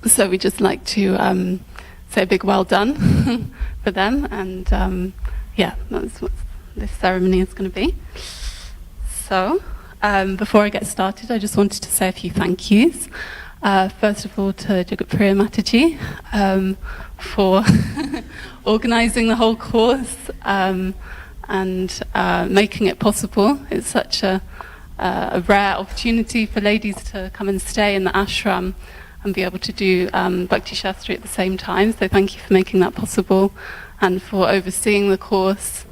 So we just like to say a big well done for them, and yeah, that's what this ceremony is going to be. So before I get started, I just wanted to say a few thank yous. First of all, to Jagatpriya Mataji for organising the whole course and making it possible. It's such a rare opportunity for ladies to come and stay in the ashram and be able to do Bhakti Shastri at the same time. So thank you for making that possible and for overseeing the course.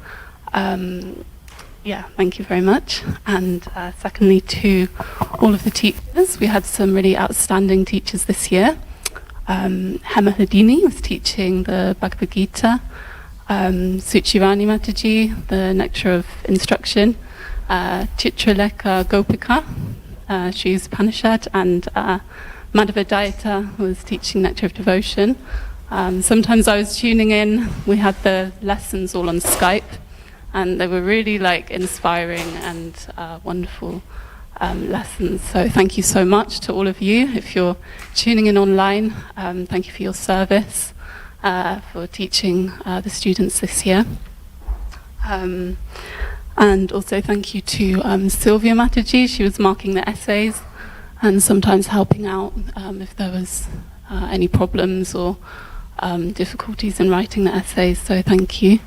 Yeah, thank you very much. And secondly, to all of the teachers. We had some really outstanding teachers this year. Hema Houdini was teaching the Bhagavad Gita. Suchirani Mataji, the Nectar of Instruction. Chitralekha Gopika, she's Upanishad, and Madhava Dayata was teaching Nectar of Devotion. Sometimes I was tuning in. We had the lessons all on Skype, and they were really inspiring and wonderful lessons. So thank you so much to all of you. If you're tuning in online, thank you for your service, for teaching the students this year. And also thank you to Sylvia Mataji. She was marking the essays and sometimes helping out if there was any problems or difficulties in writing the essays. So thank you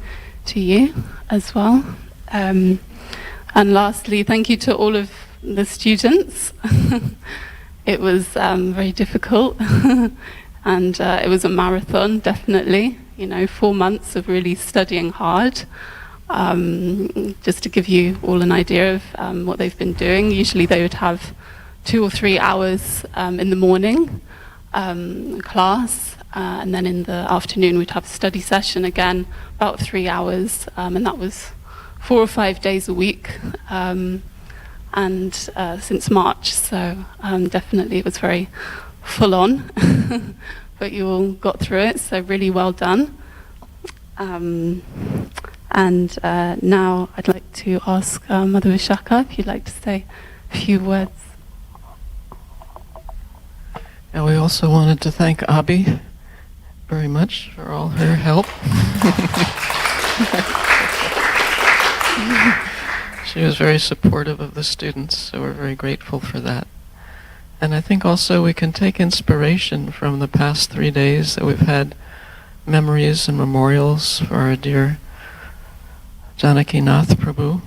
to you as well. And lastly, thank you to all of the students. It was very difficult and it was a marathon, definitely. 4 months of really studying hard. Just to give you all an idea of what they've been doing, usually they would have 2 or 3 hours in the morning class, and then in the afternoon we'd have a study session again, about 3 hours, and that was 4 or 5 days a week, and since March, so definitely it was very full on, but you all got through it, so really well done. And now I'd like to ask Mother Vishaka if you'd like to say a few words. And we also wanted to thank Abhi very much for all her help. She was very supportive of the students, so we're very grateful for that. And I think also we can take inspiration from the past 3 days that we've had memories and memorials for our dear Janaki Nath Prabhu,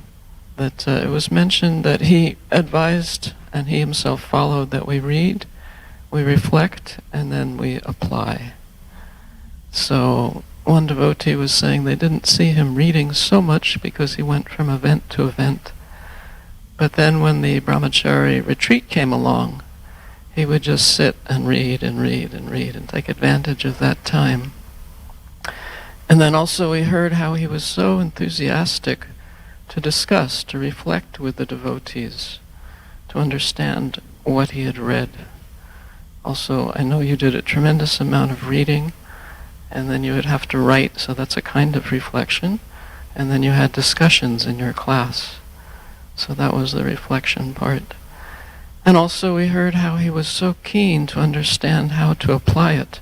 that it was mentioned that he advised and he himself followed that we read, we reflect, and then we apply. So one devotee was saying they didn't see him reading so much because he went from event to event. But then when the brahmachari retreat came along, he would just sit and read and read and read and take advantage of that time. And then also we heard how he was so enthusiastic to discuss, to reflect with the devotees, to understand what he had read. Also, I know you did a tremendous amount of reading, and then you would have to write, so that's a kind of reflection, and then you had discussions in your class. So that was the reflection part. And also we heard how he was so keen to understand how to apply it.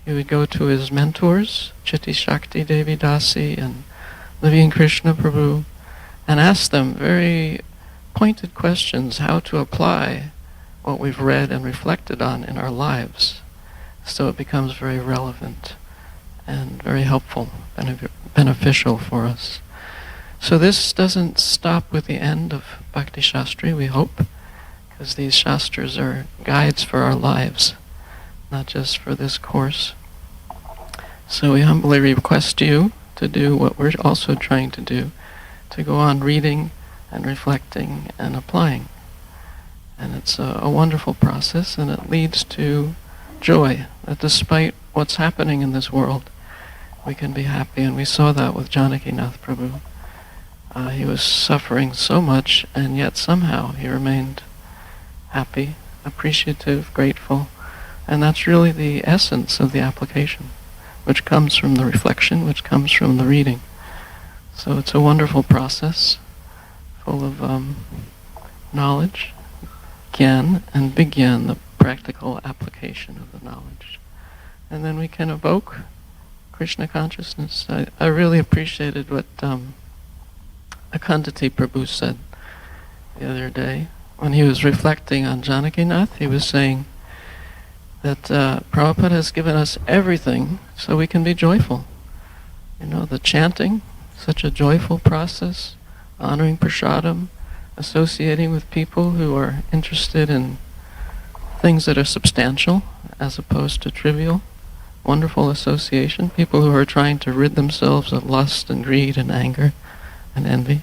He would go to his mentors, Chitti Shakti Devi Dasi and Naveen Krishna Prabhu, and ask them very pointed questions how to apply what we've read and reflected on in our lives, so it becomes very relevant and very helpful and beneficial for us. So this doesn't stop with the end of Bhakti Shastri, we hope, because these Shastras are guides for our lives, not just for this course. So we humbly request you to do what we're also trying to do, to go on reading and reflecting and applying. And it's a wonderful process, and it leads to joy, that despite what's happening in this world, we can be happy. And we saw that with Janaki Nath Prabhu. He was suffering so much, and yet somehow he remained happy, appreciative, grateful. And that's really the essence of the application, which comes from the reflection, which comes from the reading. So it's a wonderful process, full of knowledge, gyan, and vigyan, the practical application of the knowledge. And then we can evoke Krishna consciousness. I really appreciated what Akandati Prabhu said the other day. When he was reflecting on Janakinath, he was saying that Prabhupada has given us everything so we can be joyful. You know, the chanting, such a joyful process, honoring prasadam, associating with people who are interested in things that are substantial as opposed to trivial. Wonderful association, people who are trying to rid themselves of lust and greed and anger and envy.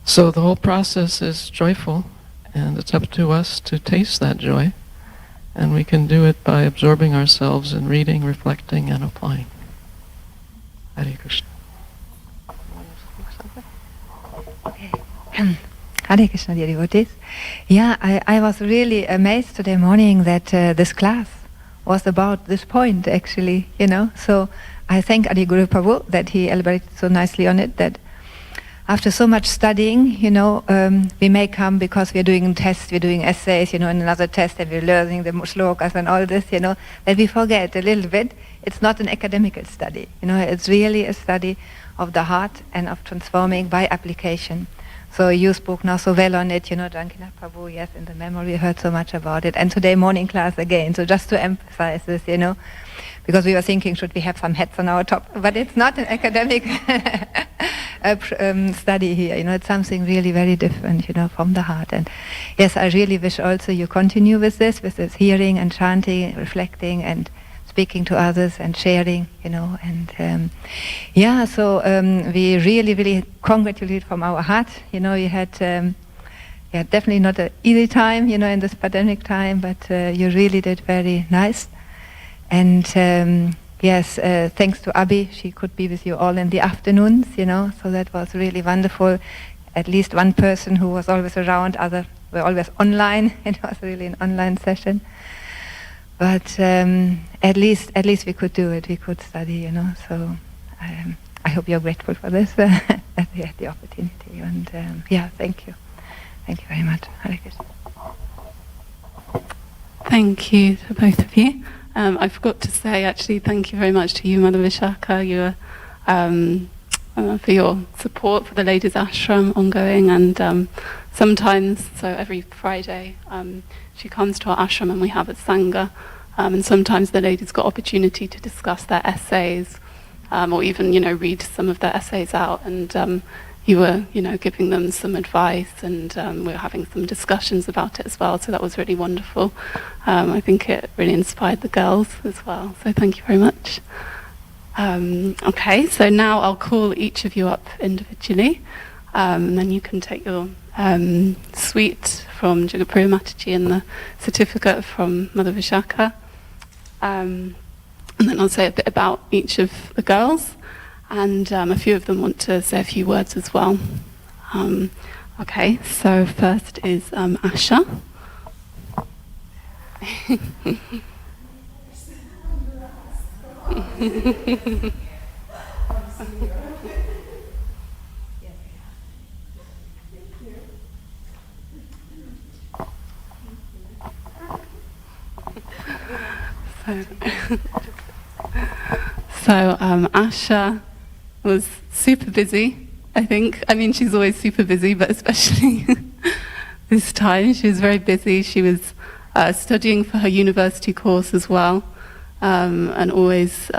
So the whole process is joyful, and it's up to us to taste that joy, and we can do it by absorbing ourselves in reading, reflecting, and applying. Hare Krishna. Okay. Hare Krishna, dear devotees. Yeah, I was really amazed today morning that this class was about this point, actually, you know. So I thank Adi Guru Prabhu that he elaborated so nicely on it, that after so much studying, you know, we may come because we're doing tests, we're doing essays, you know, in another test, and we're learning the shlokas and all this, you know, that we forget a little bit. It's not an academical study, you know, it's really a study of the heart and of transforming by application. So you spoke now so well on it, you know, Jankinath Prabhu, yes, in the memory we heard so much about it. And today morning class again, so just to emphasize this, you know, because we were thinking, should we have some hats on our top? But it's not an academic study here, you know, it's something really very different, you know, from the heart. And yes, I really wish also you continue with this hearing and chanting, reflecting and speaking to others and sharing, you know, and yeah, so we really, really congratulate from our heart. You know, you had definitely not an easy time, you know, in this pandemic time, but you really did very nice. And yes, thanks to Abhi, she could be with you all in the afternoons, you know, so that was really wonderful. At least one person who was always around, others were always online. It was really an online session. But at least we could do it. We could study, you know. So I hope you're grateful for this that we had the opportunity. And yeah, thank you very much. Hare Krishna. Thank you to both of you. I forgot to say, actually, thank you very much to you, Mother Vishaka, for your support for the Ladies Ashram ongoing, and sometimes, so every Friday, she comes to our ashram and we have a sangha, and sometimes the ladies got opportunity to discuss their essays, or even, you know, read some of their essays out, and you were, you know, giving them some advice, and we were having some discussions about it as well, so that was really wonderful. I think it really inspired the girls as well, so thank you very much. Okay, so now I'll call each of you up individually, and then you can take your sweet from Jagapriya Mataji and the certificate from Mother Vishaka. And then I'll say a bit about each of the girls, and a few of them want to say a few words as well. Okay, so first is Asha. So Asha was super busy, I think. I mean, she's always super busy, but especially this time she was very busy. She was studying for her university course as well, and always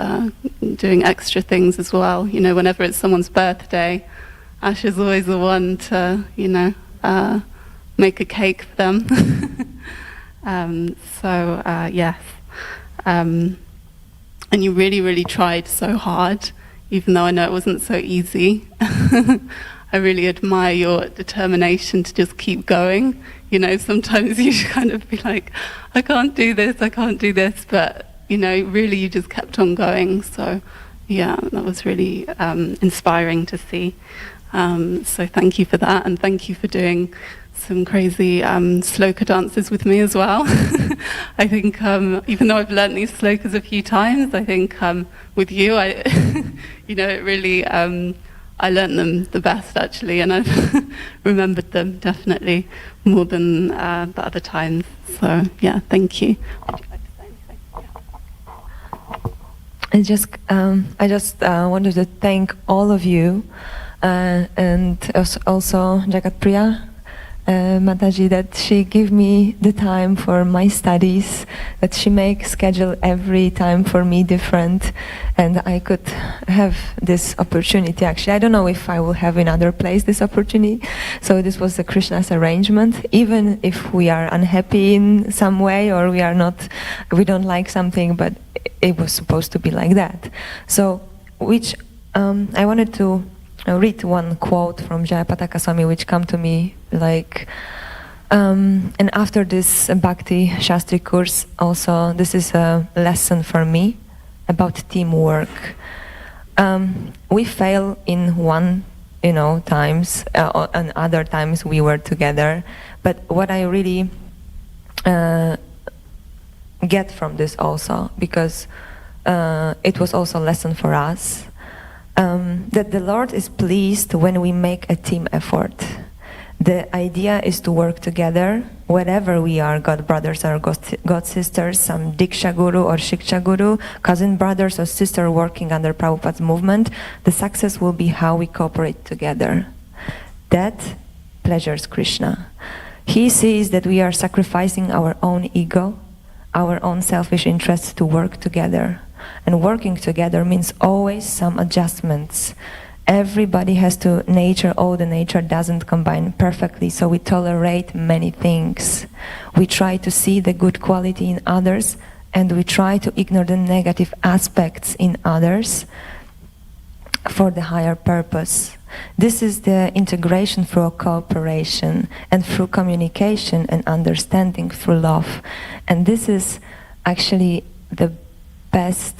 doing extra things as well. You know, whenever it's someone's birthday, Asha's always the one to, you know, make a cake for them. Yes. And you really, really tried so hard, even though I know it wasn't so easy. I really admire your determination to just keep going. You know, sometimes you kind of be like, I can't do this, but, you know, really you just kept on going. So, yeah, that was really inspiring to see. So thank you for that, and thank you for doing some crazy sloka dances with me as well. I think even though I've learnt these slokas a few times, I think with you, you know, it really I learnt them the best actually, and I've remembered them definitely more than the other times. So yeah, thank you. Would you like to say anything? Yeah. I just wanted to thank all of you and also Jagat Priya Mataji, that she give me the time for my studies, that she make schedule every time for me different, and I could have this opportunity. Actually, I don't know if I will have in other place this opportunity. So this was the Krishna's arrangement. Even if we are unhappy in some way, or we don't like something, but it was supposed to be like that. So, I wanted to read one quote from Jayapataka Swami, which come to me like, and after this Bhakti Shastri course, also this is a lesson for me about teamwork. We fail in one, times, and other times we were together. But what I really get from this also, because it was also a lesson for us, that the Lord is pleased when we make a team effort. The idea is to work together, wherever we are, God brothers or God sisters, some Diksha Guru or Shiksha Guru, cousin brothers or sister working under Prabhupada's movement. The success will be how we cooperate together. That pleasures Krishna. He sees that we are sacrificing our own ego, our own selfish interests to work together. And working together means always some adjustments. Everybody has to nature, all the nature doesn't combine perfectly, so we tolerate many things. We try to see the good quality in others, and we try to ignore the negative aspects in others for the higher purpose. This is the integration through cooperation, and through communication and understanding through love. And this is actually the best,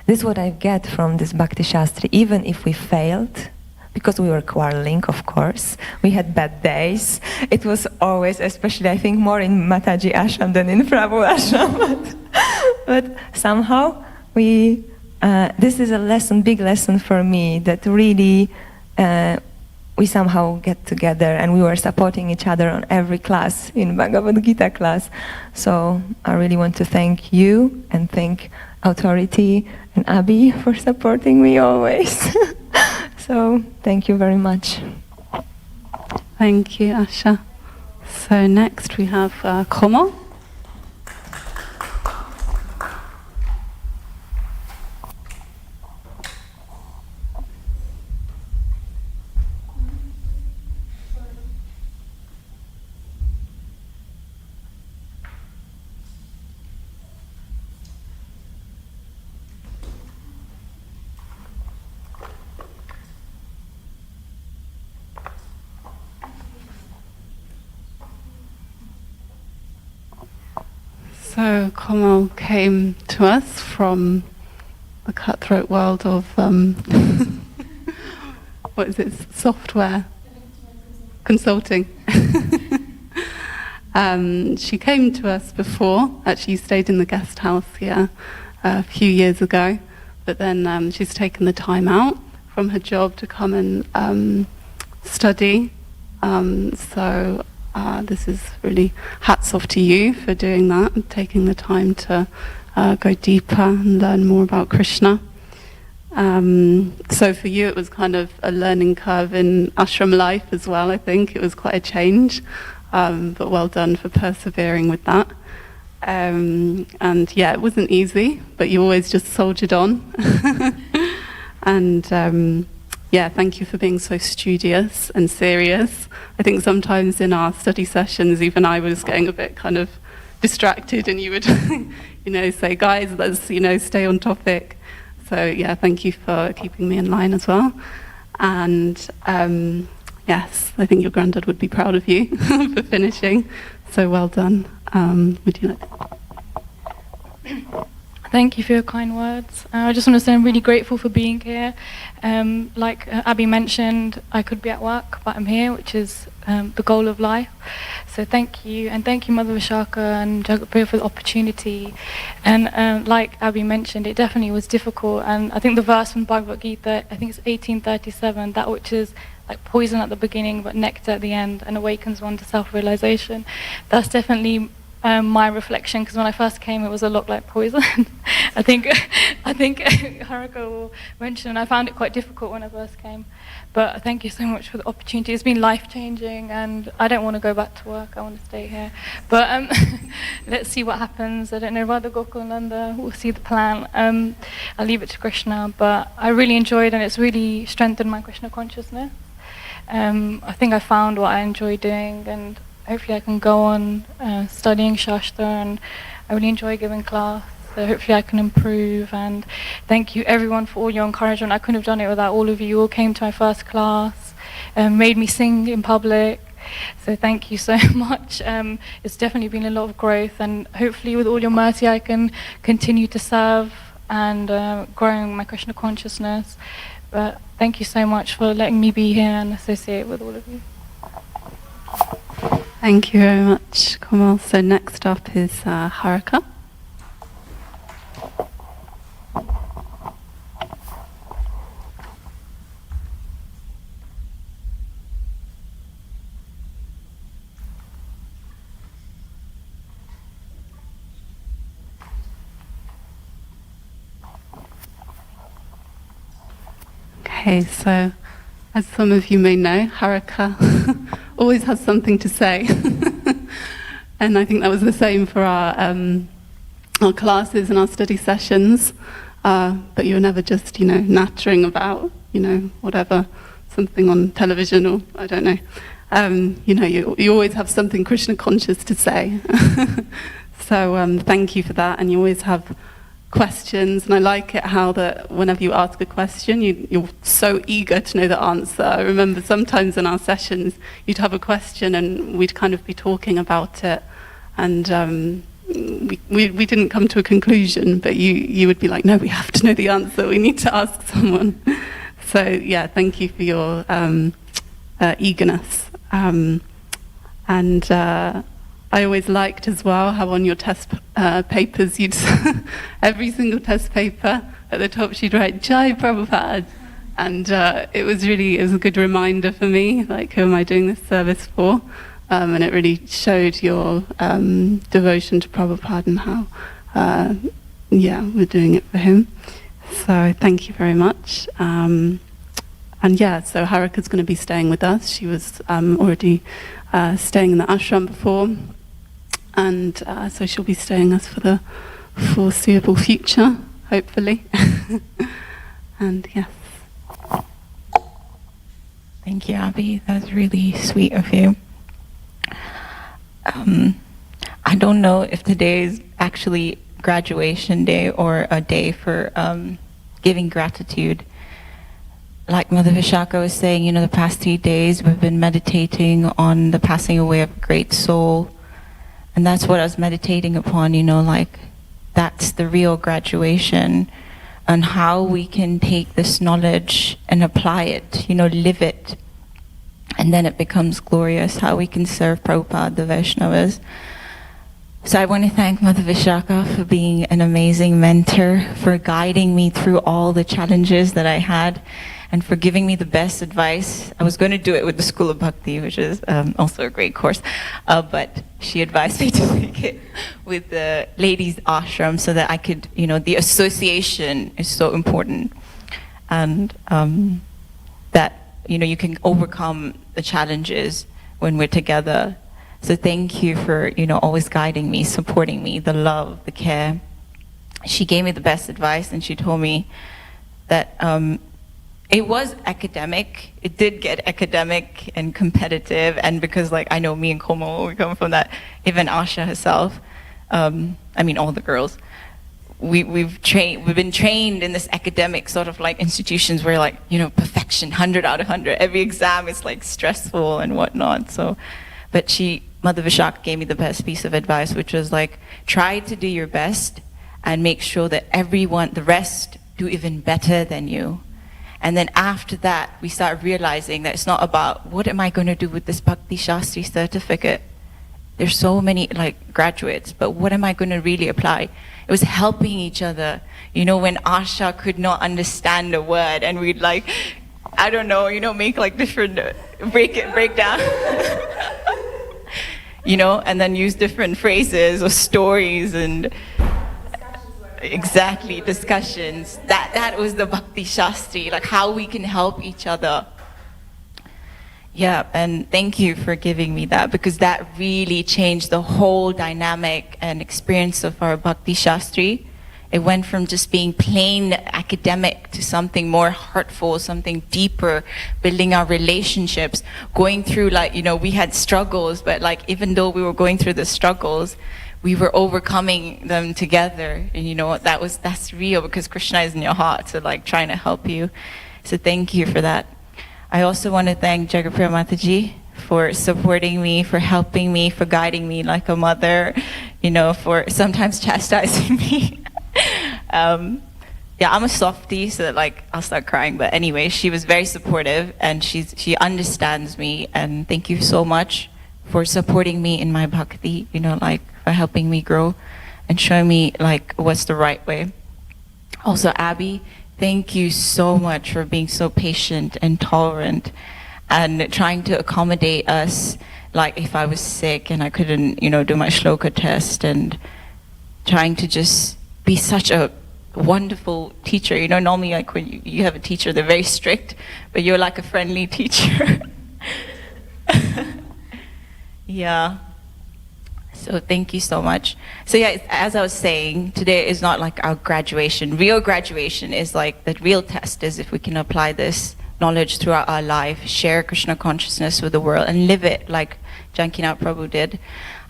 this is what I get from this Bhakti Shastri. Even if we failed, because we were quarreling, of course, we had bad days. It was always, especially I think more in Mataji Ashram than in Prabhu Ashram. But somehow this is a lesson, big lesson for me, that really we somehow get together, and we were supporting each other on every class, in Bhagavad Gita class. So I really want to thank you, and thank Authority and Abhi for supporting me always. So thank you very much. Thank you, Asha. So next we have Komal. So Komal came to us from the cutthroat world of what is it? Software consulting. She came to us before. Actually, stayed in the guest house here a few years ago, but then she's taken the time out from her job to come and study. So this is really hats off to you for doing that and taking the time to go deeper and learn more about Krishna. So for you it was kind of a learning curve in ashram life as well. I think it was quite a change, but well done for persevering with that. And yeah, it wasn't easy, but you always just soldiered on. And yeah, thank you for being so studious and serious. I think sometimes in our study sessions, even I was getting a bit kind of distracted, and you would, say, guys, let's, stay on topic. So yeah, thank you for keeping me in line as well. And yes, I think your granddad would be proud of you for finishing. So well done. Would you like? Thank you for your kind words. I just want to say I'm really grateful for being here. Like Abby mentioned, I could be at work, but I'm here, which is the goal of life. So thank you, and thank you, Mother Vishaka and Jagatpriya, for the opportunity. And like Abby mentioned, it definitely was difficult. And I think the verse from Bhagavad Gita, I think it's 1837, that which is like poison at the beginning, but nectar at the end, and awakens one to self-realization. That's definitely my reflection, because when I first came, it was a lot like poison. I think Haruka will mention, I found it quite difficult when I first came. But thank you so much for the opportunity. It's been life-changing, and I don't want to go back to work. I want to stay here. But let's see what happens. I don't know, Radha Gokulananda, we'll see the plan. I'll leave it to Krishna. But I really enjoyed, and it's really strengthened my Krishna consciousness. I think I found what I enjoy doing, and hopefully I can go on studying Shastra, and I really enjoy giving class, so hopefully I can improve. And thank you everyone for all your encouragement. I couldn't have done it without all of you. You all came to my first class, made me sing in public, so thank you so much. It's definitely been a lot of growth, and hopefully with all your mercy I can continue to serve and growing my Krishna consciousness. But thank you so much for letting me be here and associate with all of you. Thank you very much, Kamal. So next up is Haruka. Okay, so as some of you may know, Haruka always has something to say. And I think that was the same for our classes and our study sessions. But you were never just, nattering about, whatever, something on television or I don't know. You always have something Krishna conscious to say. So thank you for that. And you always have questions, and I like it how that whenever you ask a question, you're so eager to know the answer. I remember sometimes in our sessions you'd have a question and we'd kind of be talking about it, and we didn't come to a conclusion, but you would be like, no, we have to know the answer, we need to ask someone. So yeah, thank you for your eagerness. I always liked as well how on your test papers, every single test paper at the top she'd write Jai Prabhupada, and it was a good reminder for me, like, who am I doing this service for? And it really showed your devotion to Prabhupada and how we're doing it for him. So thank you very much. So Haruka's going to be staying with us. She was already staying in the ashram before. And so she'll be staying with us for the foreseeable future, hopefully. And yes. Thank you, Abby. That was really sweet of you. I don't know if today is actually graduation day or a day for giving gratitude. Like Mother Vishaka was saying, the past 3 days we've been meditating on the passing away of a great soul. And that's what I was meditating upon, like that's the real graduation, and how we can take this knowledge and apply it, live it. And then it becomes glorious, how we can serve Prabhupada, the Vaishnavas. So I want to thank Mother Vishaka for being an amazing mentor, for guiding me through all the challenges that I had, and for giving me the best advice. I was going to do it with the School of Bhakti, which is also a great course, but she advised me to take it with the ladies' ashram so that I could, the association is so important, and that, you can overcome the challenges when we're together. So thank you for, always guiding me, supporting me, the love, the care. She gave me the best advice, and she told me that it was academic. It did get academic and competitive, and because I know me and Komo, we come from that, even Asha herself, all the girls, we've been trained in this academic sort of institutions where perfection, 100 out of 100. Every exam is stressful and whatnot. So, but Mother Vishaka gave me the best piece of advice, which was try to do your best and make sure that the rest do even better than you. And then after that, we start realizing that it's not about what am I going to do with this Bhakti Shastri certificate. There's so many graduates, but what am I going to really apply? It was helping each other. When Asha could not understand a word, and we'd I don't know, make different break down. And then use different phrases or stories and discussions. That was the Bhakti Shastri, how we can help each other. Yeah, and thank you for giving me that, because that really changed the whole dynamic and experience of our Bhakti Shastri. It went from just being plain academic to something more heartful, something deeper, building our relationships, going through we had struggles, but even though we were going through the struggles, we were overcoming them together. And that's real, because Krishna is in your heart, so trying to help you. So thank you for that. I also want to thank Jagapriya Mataji for supporting me, for helping me, for guiding me like a mother, for sometimes chastising me. I'm a softie, so I'll start crying. But anyway, she was very supportive, and she understands me. And thank you so much for supporting me in my bhakti, for helping me grow and showing me what's the right way. Also, Abby, thank you so much for being so patient and tolerant and trying to accommodate us. If I was sick and I couldn't, do my shloka test, and trying to just be such a wonderful teacher. Normally when you have a teacher, they're very strict, but you're like a friendly teacher. Yeah. So thank you so much. So yeah, as I was saying, today is not our graduation. Real graduation is the real test is if we can apply this knowledge throughout our life, share Krishna consciousness with the world, and live it like Jankinath Prabhu did.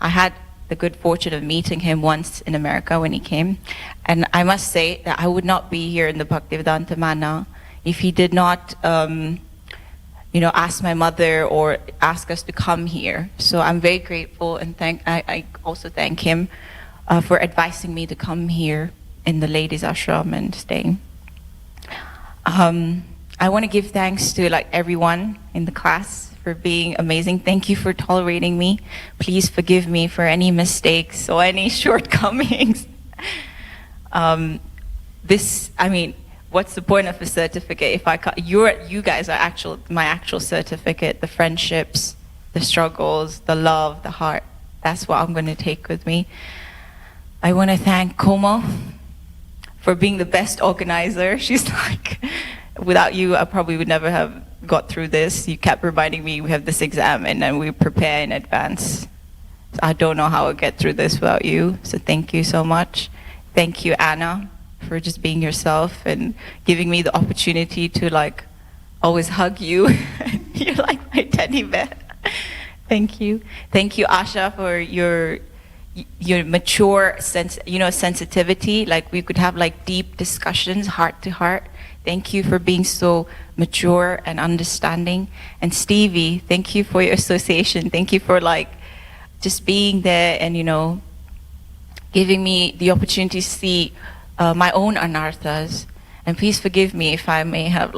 I had the good fortune of meeting him once in America when he came, and I must say that I would not be here in the Bhaktivedanta Manor if he did not ask my mother or ask us to come here. So I'm very grateful, and I also thank him for advising me to come here in the ladies ashram and staying. I want to give thanks to everyone in the class for being amazing. Thank you for tolerating me. Please forgive me for any mistakes or any shortcomings. What's the point of a certificate if you guys are my actual certificate, the friendships, the struggles, the love, the heart. That's what I'm going to take with me. I want to thank Komal for being the best organizer. She's without you, I probably would never have got through this. You kept reminding me we have this exam and then we prepare in advance. So I don't know how I'll get through this without you. So thank you so much. Thank you, Anna, for just being yourself and giving me the opportunity to always hug you. You're like my teddy bear. Thank you. Thank you, Asha, for your mature sensitivity. We could have deep discussions, heart to heart. Thank you for being so mature and understanding. And Stevie, thank you for your association. Thank you for just being there and giving me the opportunity to see my own anarthas. And please forgive me if I may have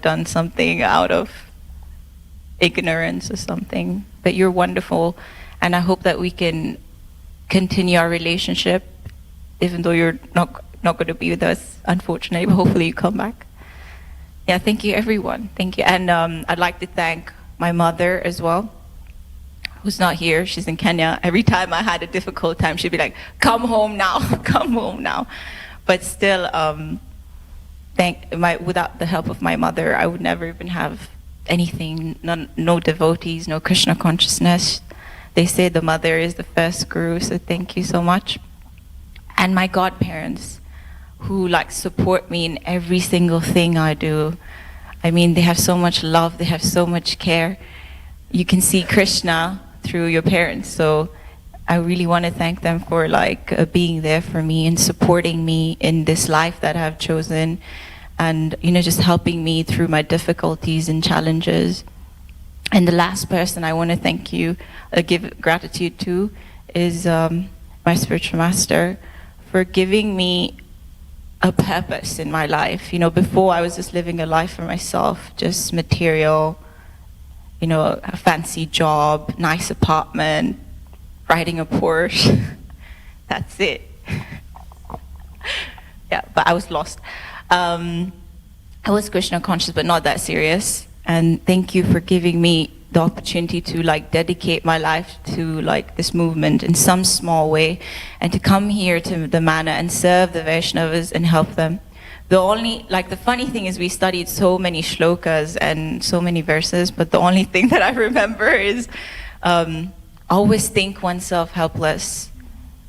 done something out of ignorance or something. But you're wonderful, and I hope that we can continue our relationship, even though you're not going to be with us, unfortunately, but hopefully you come back. Yeah, thank you, everyone. Thank you. And I'd like to thank my mother as well, who's not here. She's in Kenya. Every time I had a difficult time, she'd be like, come home now, come home now. But still, without the help of my mother, I would never even have anything, no devotees, no Krishna consciousness. They say the mother is the first guru, so thank you so much. And my godparents, who support me in every single thing I do. They have so much love, they have so much care. You can see Krishna through your parents, so I really want to thank them for being there for me and supporting me in this life that I've chosen, and just helping me through my difficulties and challenges. And the last person I want to thank you, give gratitude to, is my spiritual master, for giving me a purpose in my life. You know, before I was just living a life for myself, just material, you know, a fancy job, nice apartment, riding a Porsche. That's it. Yeah, but I was lost. I was Krishna conscious, but not that serious. And thank you for giving me the opportunity to like dedicate my life to like this movement in some small way, and to come here to the manor and serve the Vaishnavas and help them. The funny thing is we studied so many shlokas and so many verses, but the only thing that I remember is always think oneself helpless.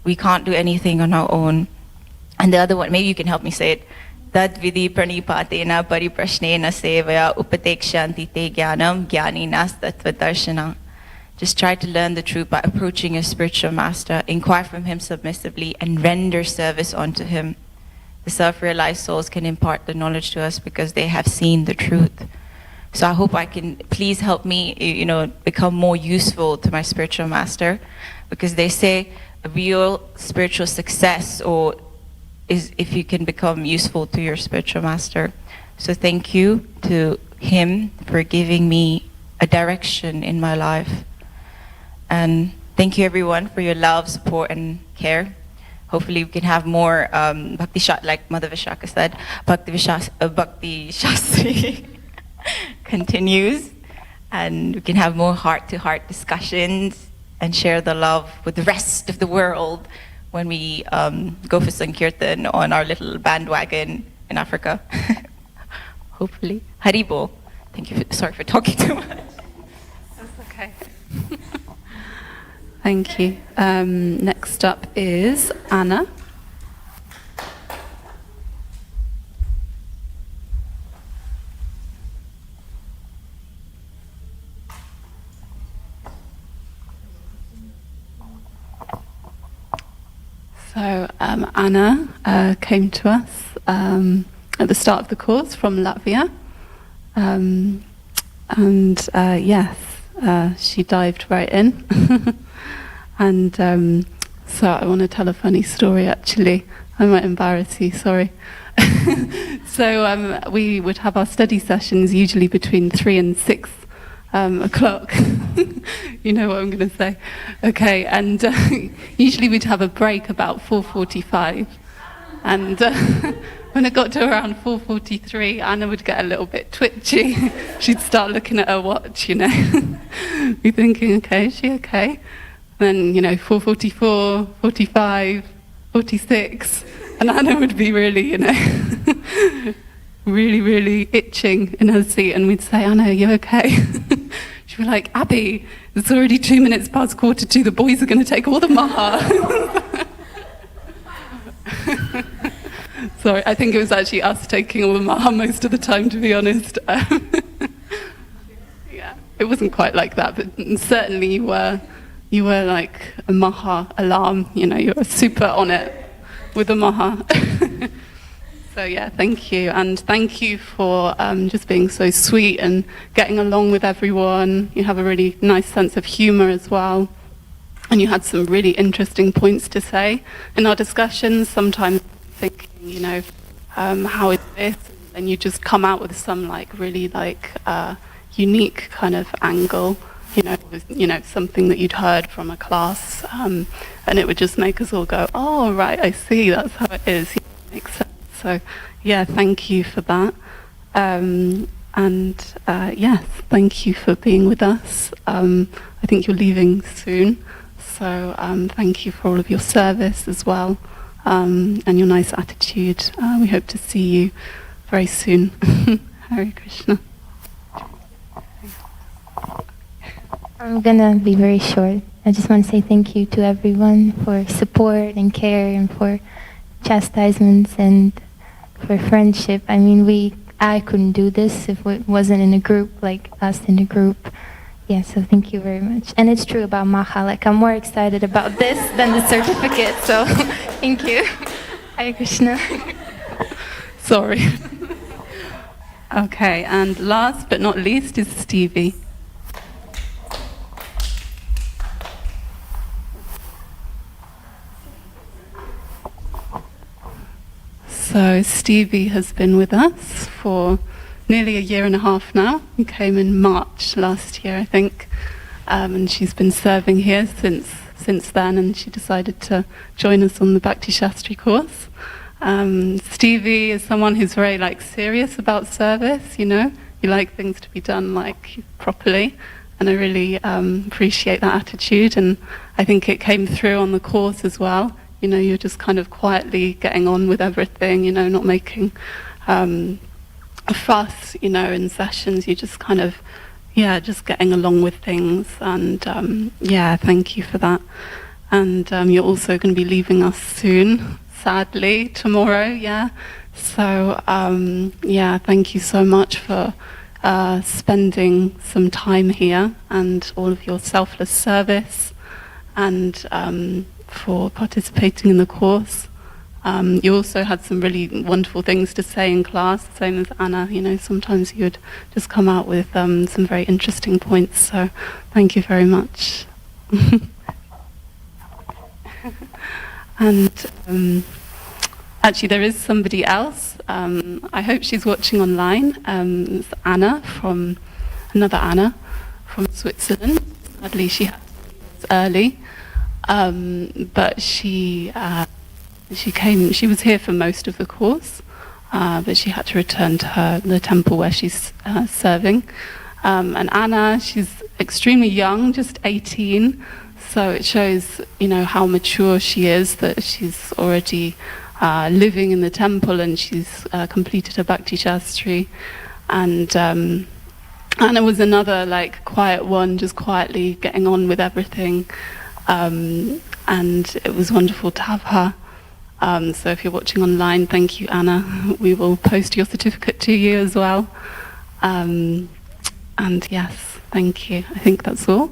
We can't do anything on our own. And the other one, maybe you can help me say it. Tad vidhi pranipatena pariprashnena sevaya upatekshanti te jnanam jnaninas tattva darshana. Just try to learn the truth by approaching a spiritual master, inquire from him submissively, and render service unto him. The self-realized souls can impart the knowledge to us because they have seen the truth. So I hope I can, please help me, you know, become more useful to my spiritual master, because they say a real spiritual success is if you can become useful to your spiritual master. So thank you to him for giving me a direction in my life. And thank you everyone for your love, support, and care. Hopefully we can have more Bhakti Shastri, like Mother Vishaka said, Bhakti Shastri continues, and we can have more heart-to-heart discussions and share the love with the rest of the world when we go for Sankirtan on our little bandwagon in Africa. Hopefully. Haribo. Thank you. Sorry for talking too much. That's okay. Thank you. Next up is Anna. So Anna came to us at the start of the course from Latvia, and yes, she dived right in. And so I want to tell a funny story, actually. I might embarrass you, sorry. So we would have our study sessions usually between 3 and 6 o'clock. You know what I'm going to say. Okay, and usually we'd have a break about 4:45. And when it got to around 4:43, Anna would get a little bit twitchy. She'd start looking at her watch, you know. Be thinking, okay, is she okay? Then, you know, 4:44, 45, 46, and Anna would be really, you know, really, really itching in her seat, and we'd say, Anna, are you okay? She'd be like, Abby, it's already 2 minutes past 1:45, the boys are going to take all the maha. Sorry, I think it was actually us taking all the maha most of the time, to be honest. Yeah, it wasn't quite like that, but certainly you were like a maha alarm, you know, you were super on it with the maha. So yeah, thank you. And thank you for just being so sweet and getting along with everyone. You have a really nice sense of humor as well. And you had some really interesting points to say in our discussions. Sometimes thinking, you know, how is this? And you just come out with some like really like unique kind of angle. You know, something that you'd heard from a class, and it would just make us all go, oh, right, I see, that's how it is. Yeah, it makes sense. So, yeah, thank you for that. Yes, thank you for being with us. I think you're leaving soon, so thank you for all of your service as well, and your nice attitude. We hope to see you very soon. Hare Krishna. I'm gonna be very short. I just want to say thank you to everyone for support and care and for chastisements and for friendship. I mean, I couldn't do this if it wasn't in a group like us in a group. Yeah, so thank you very much. And it's true about Maha, like I'm more excited about this than the certificate, so thank you. Hare Krishna. Sorry. Okay, and last but not least is Stevie. So Stevie has been with us for nearly a year and a half now. He came in March last year, I think, and she's been serving here since then, and she decided to join us on the Bhakti Shastri course. Stevie is someone who's very serious about service, you like things to be done properly, and I really appreciate that attitude, and I think it came through on the course as well. You're just kind of quietly getting on with everything, not making a fuss, in sessions. You just kind of, just getting along with things, and thank you for that. And you're also going to be leaving us soon, sadly, tomorrow, So, thank you so much for spending some time here and all of your selfless service, and for participating in the course. You also had some really wonderful things to say in class, same as Anna. Sometimes you would just come out with some very interesting points, so thank you very much. And actually there is somebody else, I hope she's watching online. It's another Anna from Switzerland. Sadly she had to leave early, but she was here for most of the course, but she had to return to the temple where she's serving. And Anna, she's extremely young, just 18, so it shows, how mature she is, that she's already living in the temple, and she's completed her Bhakti Shastri. And Anna was another quiet one, just quietly getting on with everything, and it was wonderful to have her. So if you're watching online, thank you, Anna. We will post your certificate to you as well. And yes, thank you. I think that's all.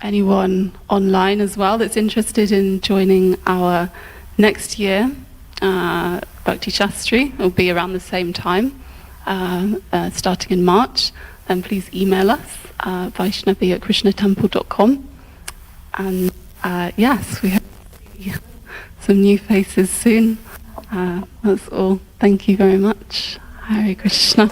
Anyone online as well that's interested in joining our next year Bhakti Shastri, it'll be around the same time, starting in March, then please email us, vaishnavi@krishnatemple.com. And yes, we hope to see some new faces soon. That's all. Thank you very much. Hare Krishna.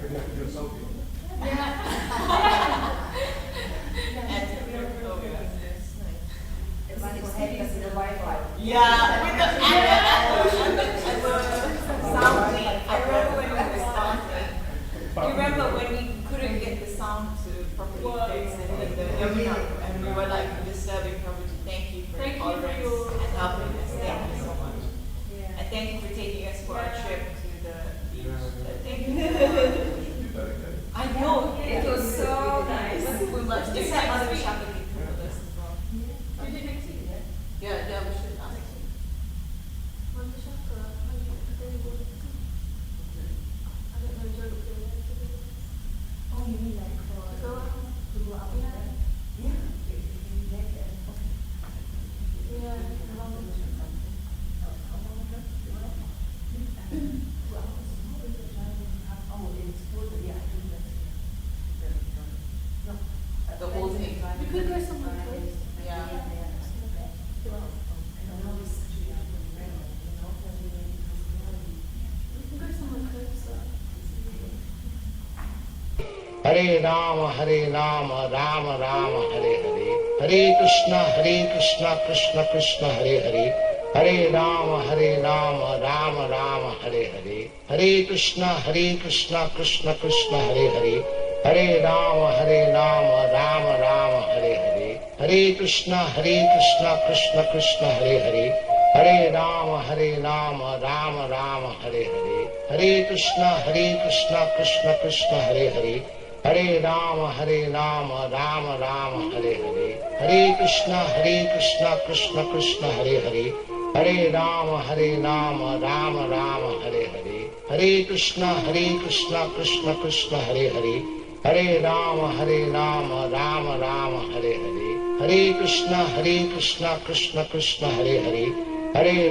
Maybe I could do a selfie. Yeah, with the sounding. I remember when we were starting. You remember when we couldn't get the sound to properly fix and we were like disturbing property. Thank you for your tolerance and helping us. Thank you so much. And thank you for taking us for our trip to the beach. Thank you. I know, it was so nice. We must do that other shopping with us as well. You did next week, yeah? Yeah, we should ask. Oh, you mean like to go out there? Yeah. The whole thing. We could go somewhere close. Yeah. We can go somewhere closer. Hare Rama, Rama Rama, Hare Hare. Hare Krishna, Krishna Krishna, Hare Hare. Hare Rama, Rama Rama, Hare Hare. Hare Krishna, Krishna Krishna, Hare Hare. Hare Rama, Rama Rama, Hare Hare. Hare Krishna, Krishna Krishna, Hare Hare. Hare Rama, Rama Rama, Hare Hare. Hare Krishna, Krishna Krishna, Hare Hare. Hare Rama, Rama Rama, Hare Hare. Hare Krishna, Krishna Krishna, Hare Hare. Hare Rama, Rama Rama, Hare Hare. Hare Krishna, Krishna Krishna, Hare Hare. Hare Rama, Rama Rama, Hare Hare. Hare Krishna, Krishna Krishna, Hare Hare. Hare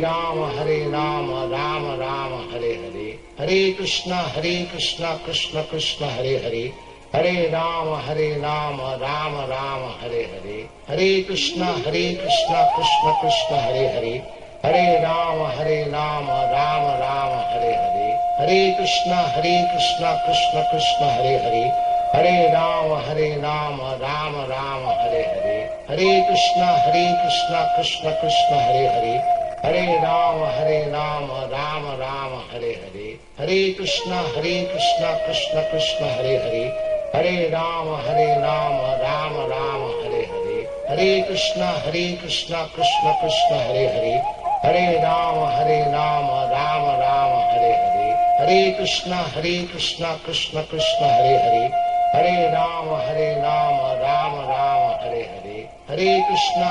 Rama, Rama Rama, Hare Hare. Hare Krishna, Krishna Krishna, Hare Hare. Hare Rama, Rama Rama, Hare Hare. Hare Krishna, Krishna Krishna, Hare Hare. Hare Rama, Rama Rama, Hare Hare. Hare Krishna, Krishna Krishna, Hare Hare. Hare Rama, Rama Rama, Hare Hare. Hare Krishna, Krishna Krishna, Hare Hare. Hare Rama, Rama Rama, Hare Hare. Hare Krishna, Krishna Krishna, Hare Hare. Hare Rama, Rama Rama, Hare Hare. Hare Krishna, Krishna Krishna, Hare Hare. Hare Rama, Rama Rama, Hare Hare. Hare Krishna, Krishna Krishna, Hare Hare. Hare Rama, Rama Rama, Hare Hare. Hare Krishna,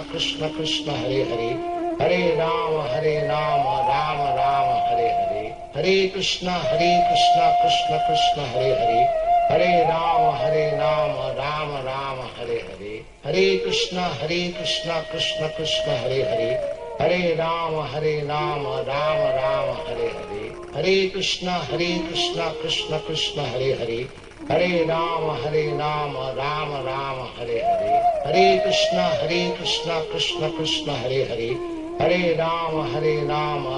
Krishna Krishna, Hare Hare. Hare Rama, Rama Rama, Hare Hare. Hare Krishna, Krishna Krishna, Hare Hare. Hare Rama, Rama Rama, Hare Hare. Hare Krishna, Krishna Krishna, Hare Hare. Hare Rama, Rama Rama, Hare Hare. Hare Krishna, Krishna Krishna, Hare Hare. Hare Rama, Rama Rama, Hare Hare. Hare Krishna, Krishna Krishna, Hare Hare. Hare Rama,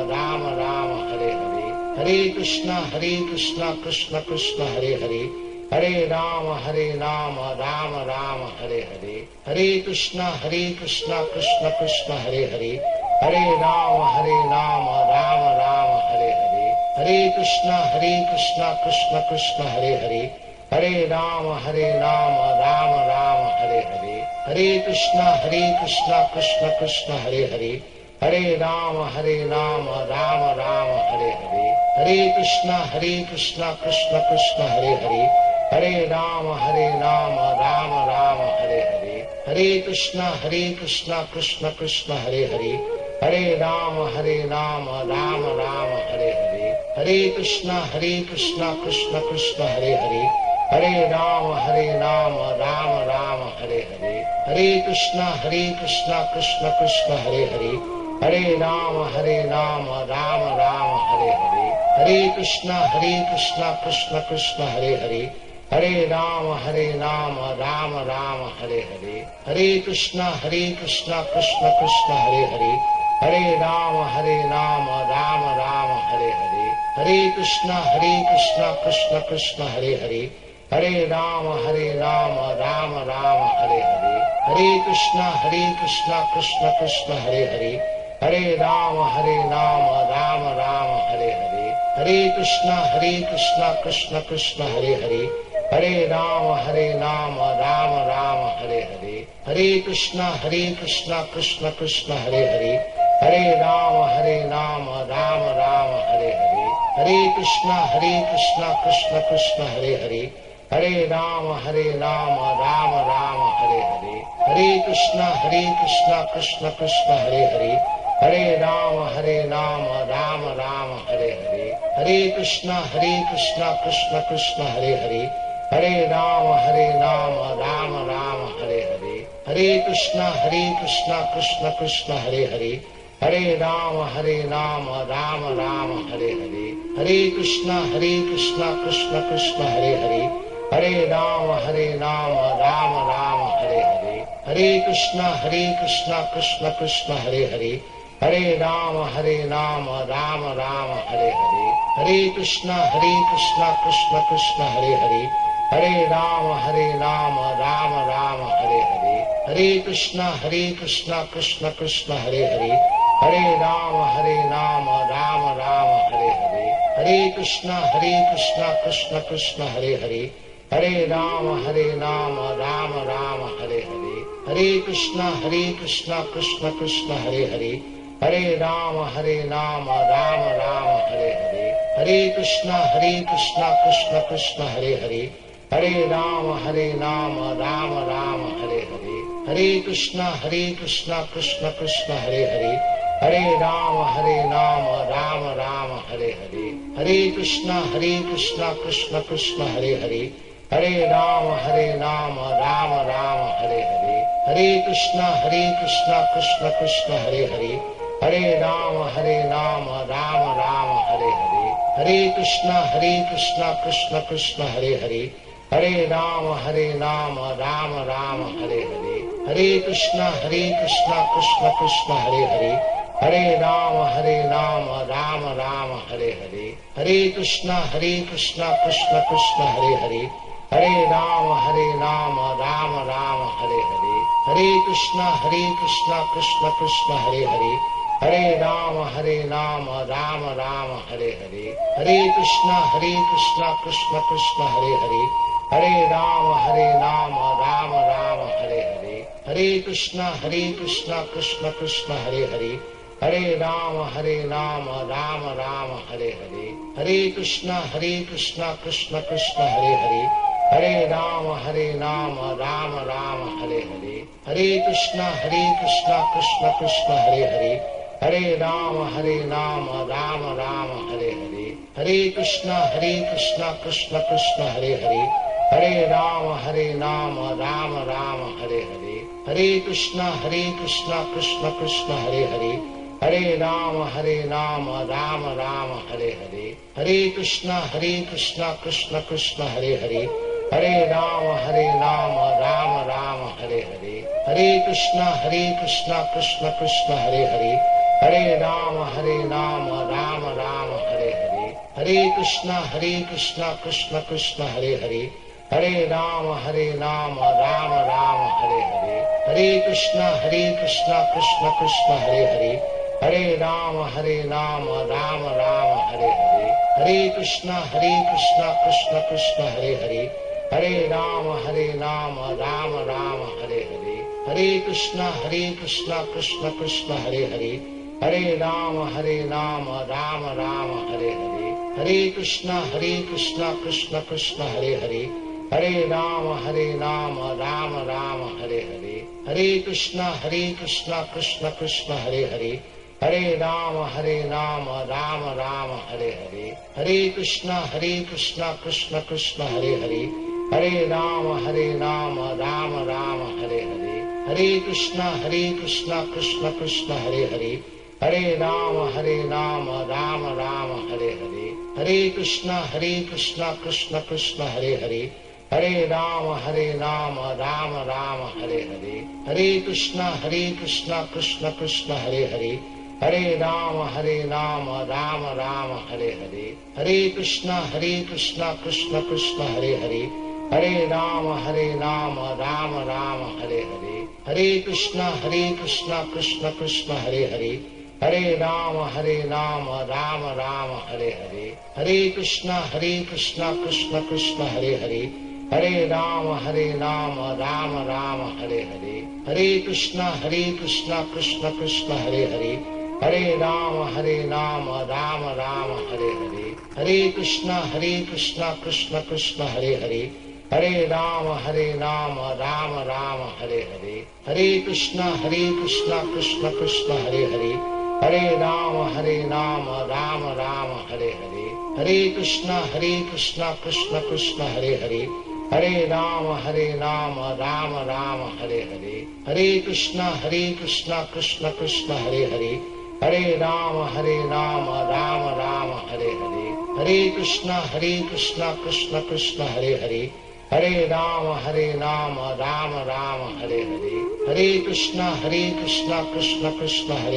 Rama Rama, Hare Hare. Hare Krishna, Krishna Krishna, Hare Hare. Hare Rama, Rama Rama, Hare Hare. Hare Krishna, Krishna Krishna, Hare Hare. Hare Rama, Rama Rama, Hare Hare. Hare Krishna, Krishna Krishna, Hare Hare. Hare Rama, Rama Rama, Hare Hare. Hare Krishna, Krishna Krishna, Hare Hare. Hare Rama, Rama Rama, Hare Hare. Hare Krishna, Krishna Krishna, Hare Hare. Hare Rama, Rama Rama, Hare Hare. Hare Krishna, Krishna Krishna, Hare Hare. Hare Rama, Rama Rama, Hare Hare. Hare Krishna, Krishna Krishna, Hare Hare. Hare Rama, Rama Rama, Hare Hare. Hare Krishna, Krishna Krishna, Hare Hare. Hare Rama, Rama Rama, Hare Hare. Hare Krishna, Krishna Krishna, Hare Hare. Hare Rama, Rama Rama, Hare Hare. Hare Krishna, Krishna Krishna, Hare Hare. Hare Rama, Rama Rama, Hare Hare. Hare Krishna, Krishna Krishna, Hare Hare. Hare Rama, Rama Rama, Hare Hare. Hare Krishna, Krishna Krishna, Hare Hare. Hare Rama, Rama Rama, Hare Hare. Hare Krishna, Krishna Krishna, Hare Hare. Hare Rama, Rama Rama, Hare Hare. Hare Krishna, Krishna Krishna, Hare Hare. Hare Rama, Rama Rama, Hare Hare. Hare Krishna, Krishna Krishna, Hare Hare. Hare Rama, Rama Rama, Hare Hare. Hare Krishna, Krishna Krishna, Hare Hare. Hare Rama, Rama Rama, Hare Hare. Hare Krishna, Krishna Krishna, Hare Hare. Hare Rama, Rama Rama, Hare Hare. Hare Krishna, Krishna Krishna, Hare Hare. Hare Rama, Rama Rama, Hare Hare. Hare Krishna, Krishna Krishna, Hare Hare. Hare Rama, Rama Rama, Hare Hare. Hare Krishna, Krishna Krishna, Hare Hare. Hare Rama, Rama Rama, Hare Hare. Hare Krishna, Krishna Krishna, Hare Hare. Hare Rama, Rama Rama, Hare Hare. Hare Krishna, Krishna Krishna, Hare Hare. Hare Rama, Rama Rama, Hare Hare. Hare Krishna, Krishna Krishna, Hare Hare. Hare Rama, Rama Rama, Hare Hare. Hare Krishna, Krishna Krishna, Hare Hare. Hare Rama, Rama Rama, Hare Hare. Hare Krishna, Krishna Krishna, Hare Hare. Hare Rama, Rama Rama, Hare Hare. Hare Krishna, Krishna Krishna, Hare Hare. Hare Rama, Rama Rama, Hare Hare. Hare Krishna, Krishna Krishna, Hare Hare. Hare Rama, Rama Rama, Hare Hare. Hare Krishna, Krishna Krishna, Hare Hare. Hare Rama, Rama Rama, Hare Hare. Hare Krishna, Krishna Krishna, Hare Hare. Hare Rama, Rama Rama, Hare Hare. Hare Krishna, Krishna Krishna, Hare Hare. Hare Rama, Rama Rama, Hare Hare. Hare Krishna, Krishna Krishna, Hare Hare. Hare Rama, Rama Rama, Hare Hare. Hare Krishna, Krishna Krishna, Hare Hare. Hare Rama, Rama Rama, Hare Hare. Hare Krishna, Krishna Krishna, Hare Hare. Hare Rama, Rama Rama, Hare Hare. Hare Krishna, Krishna Krishna, Hare Hare. Hare Rama, Rama Rama, Hare Hare. Hare Krishna, Krishna Krishna, Hare Hare. Hare Rama, Rama Rama, Hare Hare. Hare Krishna, Krishna Krishna, Hare Hare. Hare Rama, Rama Rama, Hare Hare. Hare Krishna, Krishna Krishna, Hare Hare. Hare Rama, Rama Rama, Hare Hare. Hare Krishna, Krishna Krishna, Hare Hare. Hare Rama, Rama Rama, Hare Hare. Hare Krishna, Krishna Krishna, Hare Hare. Hare Rama, Rama Rama, Hare Hare. Hare Krishna, Krishna Krishna, Hare Hare. Hare Rama, Rama Rama, Hare Hare. Hare Krishna, Krishna Krishna, Hare Hare. Hare Rama, Rama Rama, Hare Hare. Hare Krishna, Krishna Krishna, Hare Hare. Hare Rama, Rama Rama, Hare Hare. Hare Krishna, Krishna Krishna, Hare Hare. Hare Rama, Rama Rama, Hare Hare. Hare Krishna, Krishna Krishna, Hare Hare. Hare Rama, Rama Rama, Hare Hare. Hare Krishna, Krishna Krishna, Hare Hare. Hare Rama, Rama Rama, Hare Hare. Hare Krishna, Krishna Krishna, Hare Hare. Hare Rama, Rama Rama, Hare Hare. Hare Krishna, Krishna Krishna, Hare Hare. Hare Rama, Rama Rama, Hare Hare. Hare Krishna, Krishna Krishna, Hare Hare. Hare Rama, Rama Rama, Hare Hare. Hare Krishna, Krishna Krishna, Hare Hare. Hare Rama, Rama Rama, Hare Hare. Hare Krishna, Krishna Krishna, Hare Hare. Hare Rama, Rama Rama, Hare Hare. Hare Krishna, Krishna Krishna, Hare Hare. Hare Rama, Rama Rama, Hare Hare. Hare Krishna, Krishna Krishna, Hare Hare. Hare Rama, Rama Rama, Hare Hare. Hare Krishna, Krishna Krishna, Hare Hare. Hare Rama, Rama Rama, Hare Hare. Hare Krishna, Krishna Krishna, Hare Hare. Hare Rama, Rama Rama, Hare Hare. Hare Krishna, Krishna Krishna, Hare Hare. Hare Rama, Rama Rama, Hare Hare. Hare Krishna, Krishna Krishna, Hare Hare. Hare Rama, Rama Rama, Hare Hare. Hare Krishna, Krishna Krishna, Hare Hare. Hare Rama, Rama Rama, Hare Hare. Hare Krishna, Krishna Krishna, Hare Hare. Hare Rama, Rama Rama, Hare Hare. Hare Krishna, Krishna Krishna, Hare Hare. Hare Rama, Rama Rama, Hare Hare. Hare Krishna, Krishna Krishna, Hare Hare. Hare Rama, Rama Rama, Hare Hare. Hare Krishna, Krishna Krishna, Hare